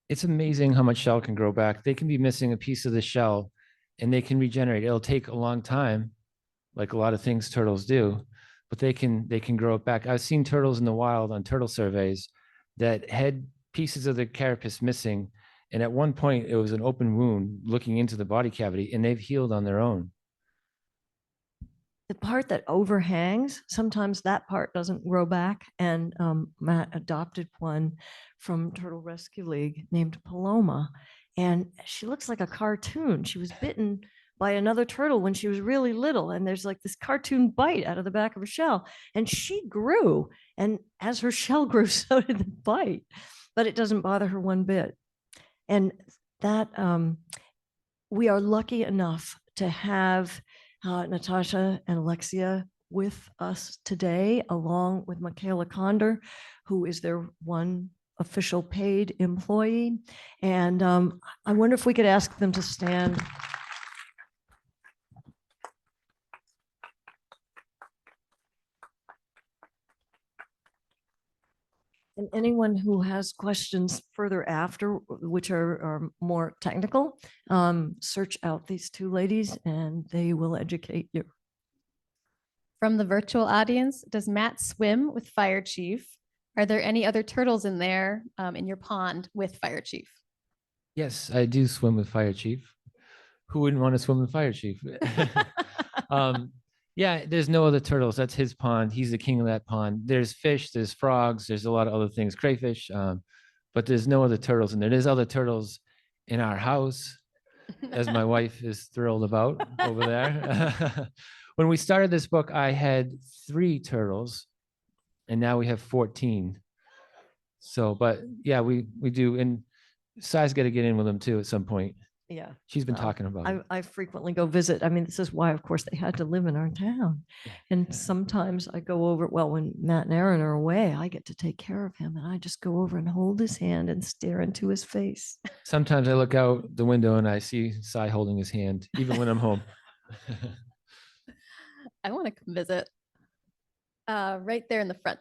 It's amazing how much shell can grow back. They can be missing a piece of the shell and they can regenerate. It'll take a long time, like a lot of things turtles do, but they can grow it back. I've seen turtles in the wild on turtle surveys that had pieces of the carapace missing. And at one point it was an open wound looking into the body cavity, and they've healed on their own. The part that overhangs, sometimes that part doesn't grow back. And Matt adopted one from Turtle Rescue League named Paloma. And she looks like a cartoon. She was bitten by another turtle when she was really little. And there's like this cartoon bite out of the back of her shell. And she grew. And as her shell grew, so did the bite. But it doesn't bother her one bit. And that we are lucky enough to have Natasha and Alexia with us today, along with Michaela Conder, who is their one official paid employee. And I wonder if we could ask them to stand. And anyone who has questions further after, which are more technical, search out these two ladies and they will educate you. From the virtual audience, does Matt swim with Fire Chief? Are there any other turtles in there in your pond with Fire Chief? Yes, I do swim with Fire Chief. Who wouldn't want to swim with Fire Chief? um, yeah, there's no other turtles. That's his pond. He's the king of that pond. There's fish, there's frogs, there's a lot of other things, crayfish, but there's no other turtles in there. There's other turtles in our house, as my wife is thrilled about over there. When we started this book, I had 3 turtles, and now we have 14. So, but yeah, we do, and Sai's got to get in with them too at some point. Yeah. She's been talking about it. I frequently go visit. I mean, this is why, of course, they had to live in our town. And sometimes I go over, well, when Matt and Aaron are away, I get to take care of him. And I just go over and hold his hand and stare into his face. Sometimes I look out the window and I see Sai holding his hand, even when I'm home. I want to come visit. Right there in the front.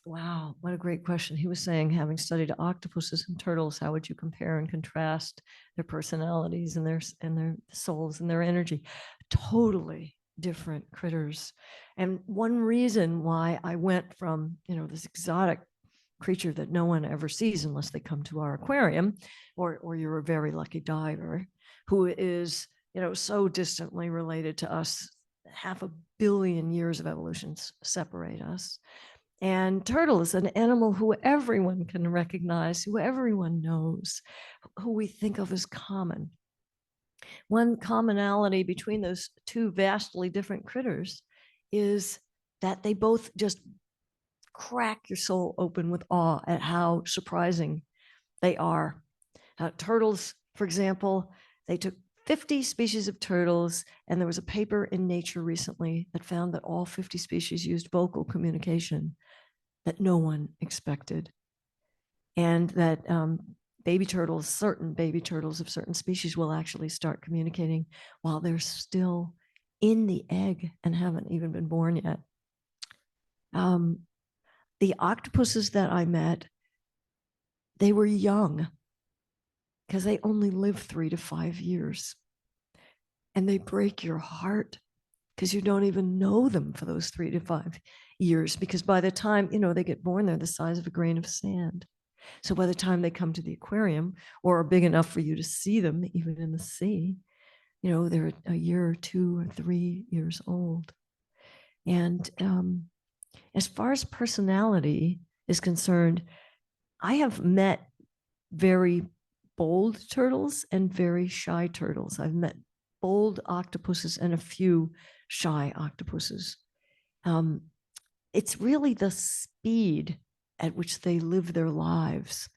Wow, what a great question. He was saying, having studied octopuses and turtles, how would you compare and contrast their personalities and their souls and their energy? Totally different critters. And one reason why I went from, this exotic creature that no one ever sees unless they come to our aquarium, or you're a very lucky diver who is, so distantly related to us. 500 million years of evolution separate us. And turtle is an animal who everyone can recognize, who everyone knows, who we think of as common. One commonality between those 2 vastly different critters is that they both just crack your soul open with awe at how surprising they are. Turtles, for example, they took 50 species of turtles, and there was a paper in Nature recently that found that all 50 species used vocal communication that no one expected. And that certain baby turtles of certain species will actually start communicating while they're still in the egg and haven't even been born yet. The octopuses that I met, they were young because they only live 3 to 5 years. And they break your heart because you don't even know them for those 3 to 5 years, because by the time, they get born, they're the size of a grain of sand. So by the time they come to the aquarium or are big enough for you to see them, even in the sea, they're a year or 2 or 3 years old. And as far as personality is concerned, I have met very bold turtles and very shy turtles. I've met bold octopuses and a few shy octopuses. It's really the speed at which they live their lives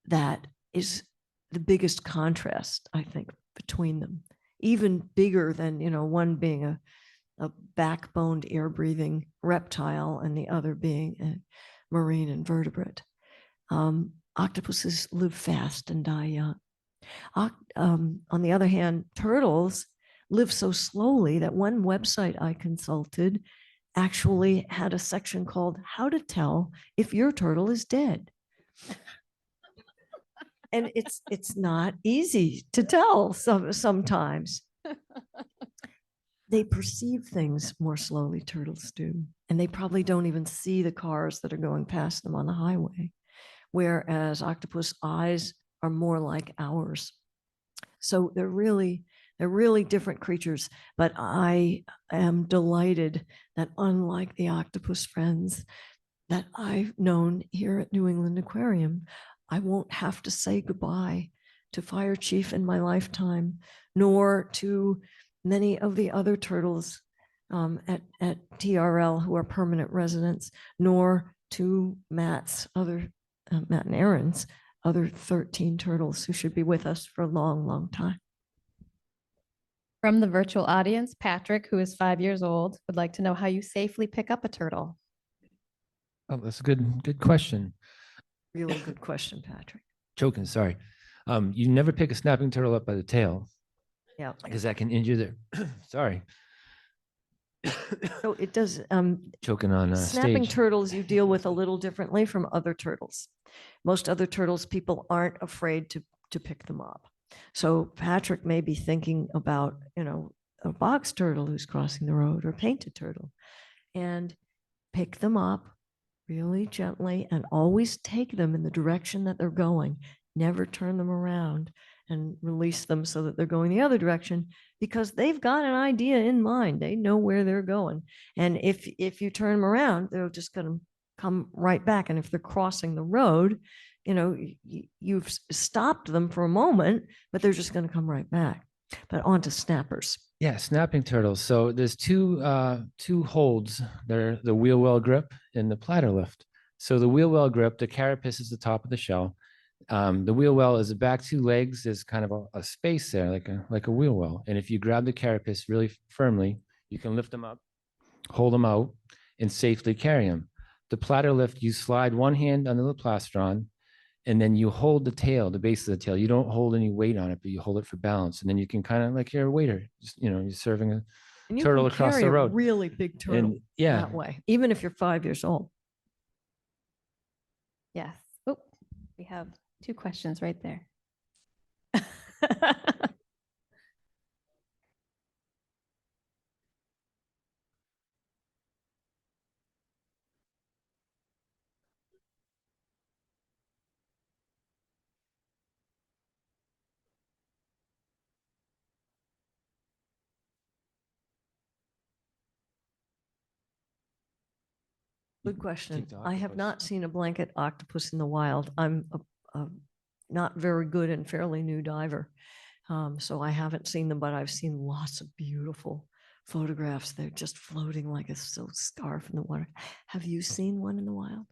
that is the biggest contrast, I think, between them. Even bigger than, one being a backboned, air-breathing reptile and the other being a marine invertebrate. Octopuses live fast and die young. On the other hand, turtles live so slowly that one website I consulted actually had a section called "How to Tell If Your Turtle is Dead." And it's not easy to tell sometimes. They perceive things more slowly, turtles do. And they probably don't even see the cars that are going past them on the highway, whereas octopus eyes are more like ours. So they're really different creatures. But I am delighted that, unlike the octopus friends that I've known here at New England Aquarium, I won't have to say goodbye to Fire Chief in my lifetime, nor to many of the other turtles at TRL who are permanent residents, nor to Matt and Aaron's other 13 turtles who should be with us for a long, long time. From the virtual audience, Patrick, who is 5 years old, would like to know how you safely pick up a turtle. Oh, that's a good question. Really good question, Patrick. Choking, sorry. You never pick a snapping turtle up by the tail. Yeah. Because that can injure their, sorry. So it does, Choking on snapping stage. turtles you deal with a little differently from other turtles. Most other turtles, people aren't afraid to pick them up. So Patrick may be thinking about, a box turtle who's crossing the road or painted turtle, and pick them up really gently and always take them in the direction that they're going. Never turn them around and release them so that they're going the other direction, because they've got an idea in mind. They know where they're going. And if you turn them around, they're just going to come right back. And if they're crossing the road, you've stopped them for a moment, but they're just going to come right back. But on to snappers. Yeah, snapping turtles. So there's two holds. They're the wheel well grip and the platter lift. So the wheel well grip, the carapace is the top of the shell. The wheel well is the back two legs. There's kind of a space there, like a wheel well. And if you grab the carapace really firmly, you can lift them up, hold them out, and safely carry them. The platter lift, you slide one hand under the plastron, and then you hold the tail, the base of the tail. You don't hold any weight on it, but you hold it for balance. And then you can kind of, like you're a waiter, just, you're serving a And you turtle can across carry the a road. really big turtle And yeah, that way, even if you're 5 years old. Yes. Oh, we have 2 questions right there. Good question. Take the I have octopus. not seen a blanket octopus in the wild. I'm a not very good and fairly new diver. So I haven't seen them, but I've seen lots of beautiful photographs. They're just floating like a silk scarf in the water. Have you seen one in the wild?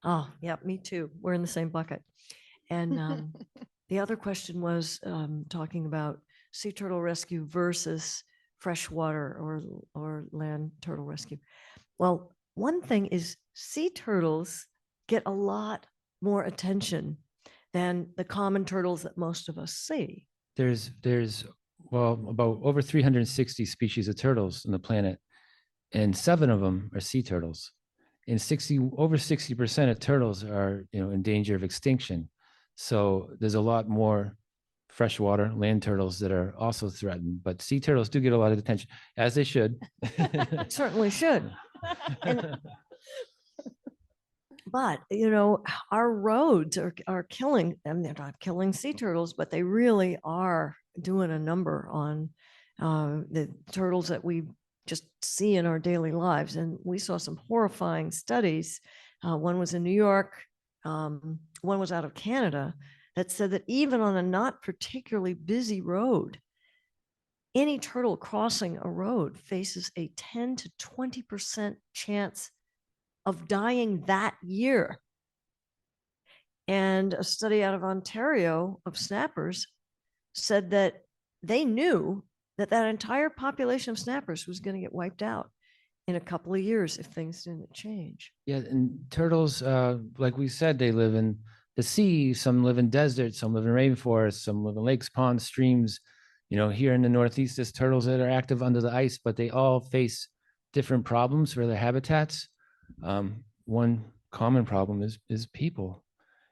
Oh, yeah, me too. We're in the same bucket. And the other question was talking about sea turtle rescue versus freshwater or land turtle rescue. Well, one thing is sea turtles get a lot more attention than the common turtles that most of us see. there's about over 360 species of turtles on the planet, and 7 of them are sea turtles. And over 60% of turtles are in danger of extinction. So there's a lot more freshwater land turtles that are also threatened, but sea turtles do get a lot of attention, as they should. Certainly should. But our roads are killing, and they're not killing sea turtles, but they really are doing a number on the turtles that we just see in our daily lives. And we saw some horrifying studies. One was in New York, one was out of Canada, that said that even on a not particularly busy road, any turtle crossing a road faces a 10 to 20% chance of dying that year. And a study out of Ontario of snappers said that they knew that entire population of snappers was going to get wiped out in a couple of years if things didn't change. Yeah, and turtles, like we said, they live in the sea. Some live in deserts, some live in rainforests, some live in lakes, ponds, streams. Here in the Northeast, there's turtles that are active under the ice, but they all face different problems for their habitats. One common problem is people.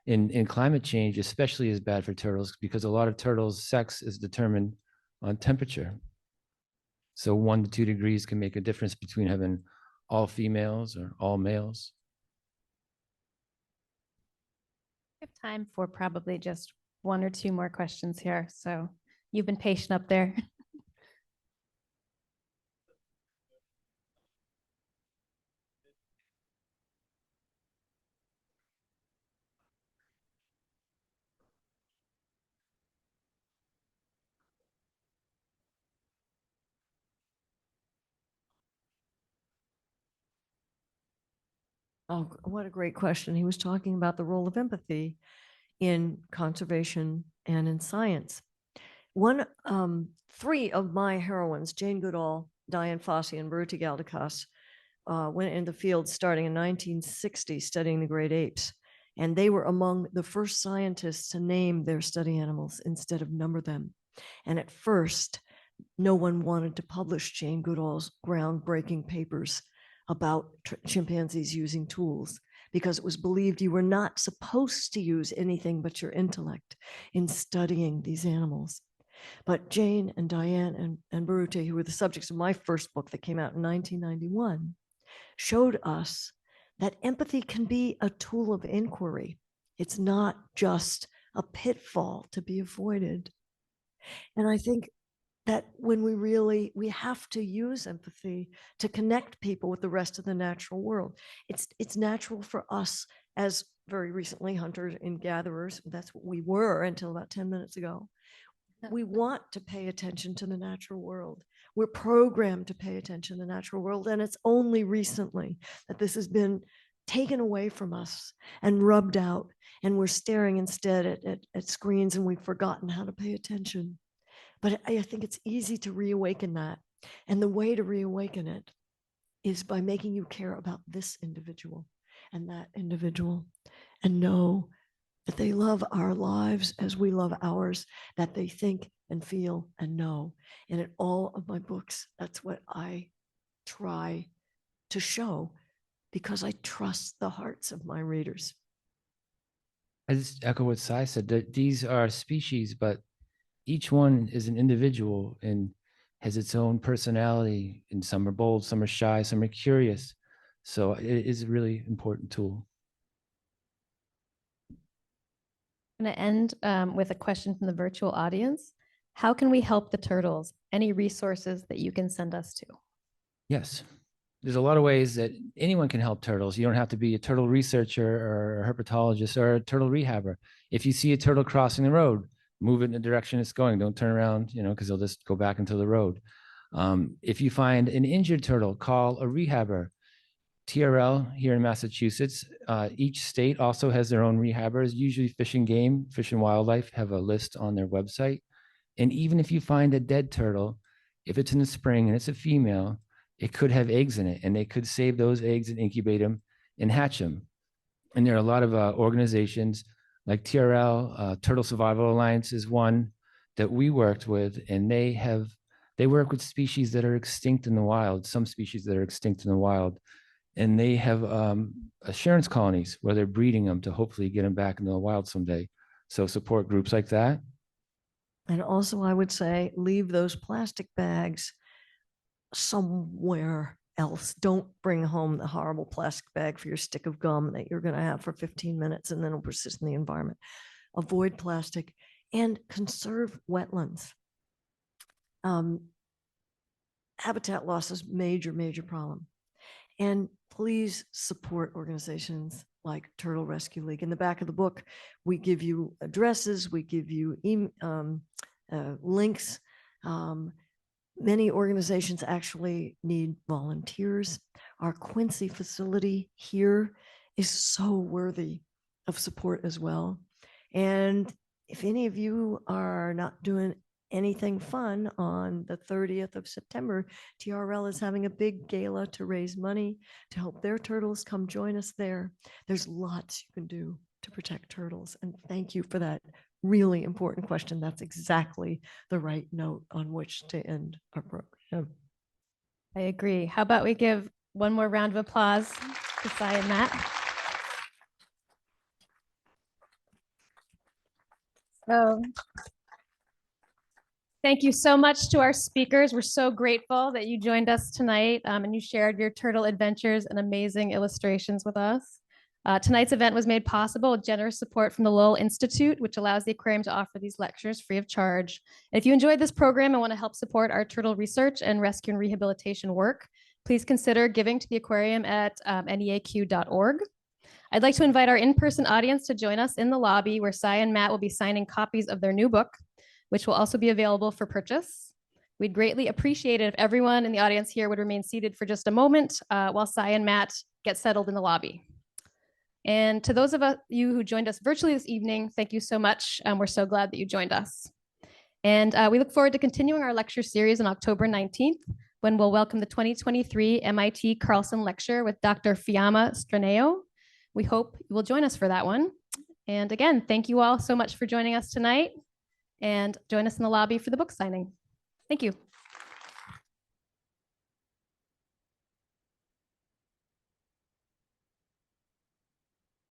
In climate change, especially, is bad for turtles because a lot of turtles' sex is determined on temperature. So 1 to 2 degrees can make a difference between having all females or all males. We have time for probably just 1 or 2 more questions here. So you've been patient up there. Oh, what a great question. He was talking about the role of empathy in conservation and in science. 3 of my heroines, Jane Goodall, Diane Fossey, and Veruti Galdikas, went in the field starting in 1960 studying the great apes. And they were among the first scientists to name their study animals instead of number them. And at first, no one wanted to publish Jane Goodall's groundbreaking papers about chimpanzees using tools, because it was believed you were not supposed to use anything but your intellect in studying these animals. But Jane and Diane and Baruti, who were the subjects of my first book that came out in 1991, showed us that empathy can be a tool of inquiry. It's not just a pitfall to be avoided. And I think that when we have to use empathy to connect people with the rest of the natural world. It's natural for us, as very recently hunters and gatherers, that's what we were until about 10 minutes ago. We want to pay attention to the natural world. We're programmed to pay attention to the natural world. And it's only recently that this has been taken away from us and rubbed out. And we're staring instead at screens, and we've forgotten how to pay attention. But I think it's easy to reawaken that. And the way to reawaken it is by making you care about this individual and that individual, and know that they love our lives as we love ours, that they think and feel and know. And in all of my books, that's what I try to show, because I trust the hearts of my readers. I just echo what Sai said, that these are species, but each one is an individual and has its own personality. And some are bold, some are shy, some are curious. So it is a really important tool. I'm going to end with a question from the virtual audience. How can we help the turtles? Any resources that you can send us to? Yes. There's a lot of ways that anyone can help turtles. You don't have to be a turtle researcher or a herpetologist or a turtle rehabber. If you see a turtle crossing the road, move it in the direction it's going. Don't turn around, because they'll just go back into the road. If you find an injured turtle, call a rehabber. TRL here in Massachusetts, each state also has their own rehabbers. Usually Fish and Game, Fish and Wildlife have a list on their website. And even if you find a dead turtle, if it's in the spring and it's a female, it could have eggs in it, and they could save those eggs and incubate them and hatch them. And there are a lot of organizations like TRL, Turtle Survival Alliance is one that we worked with, and they work with species that are extinct in the wild, some species that are extinct in the wild. And they have assurance colonies where they're breeding them to hopefully get them back into the wild someday. So support groups like that. And also, I would say, leave those plastic bags somewhere else. Don't bring home the horrible plastic bag for your stick of gum that you're going to have for 15 minutes and then it'll persist in the environment. Avoid plastic and conserve wetlands. Habitat loss is major, major problem. And please support organizations like Turtle Rescue League. In the back of the book, we give you addresses, we give you links. Many organizations actually need volunteers. Our Quincy facility here is so worthy of support as well. And if any of you are not doing anything fun on the 30th of September, TRL is having a big gala to raise money to help their turtles. Come join us there. There's lots you can do to protect turtles. And thank you for that really important question. That's exactly the right note on which to end our program. I agree. How about we give one more round of applause to Sai and Matt? So thank you so much to our speakers. We're so grateful that you joined us tonight and you shared your turtle adventures and amazing illustrations with us. Tonight's event was made possible with generous support from the Lowell Institute, which allows the aquarium to offer these lectures free of charge. And if you enjoyed this program and want to help support our turtle research and rescue and rehabilitation work, please consider giving to the aquarium at neaq.org. I'd like to invite our in-person audience to join us in the lobby where Sai and Matt will be signing copies of their new book, which will also be available for purchase. We'd greatly appreciate it if everyone in the audience here would remain seated for just a moment while Sai and Matt get settled in the lobby. And to those of you who joined us virtually this evening, thank you so much. We're so glad that you joined us. And we look forward to continuing our lecture series on October 19th, when we'll welcome the 2023 MIT Carlson Lecture with Dr. Fiamma Straneo. We hope you will join us for that one. And again, thank you all so much for joining us tonight, and join us in the lobby for the book signing. Thank you.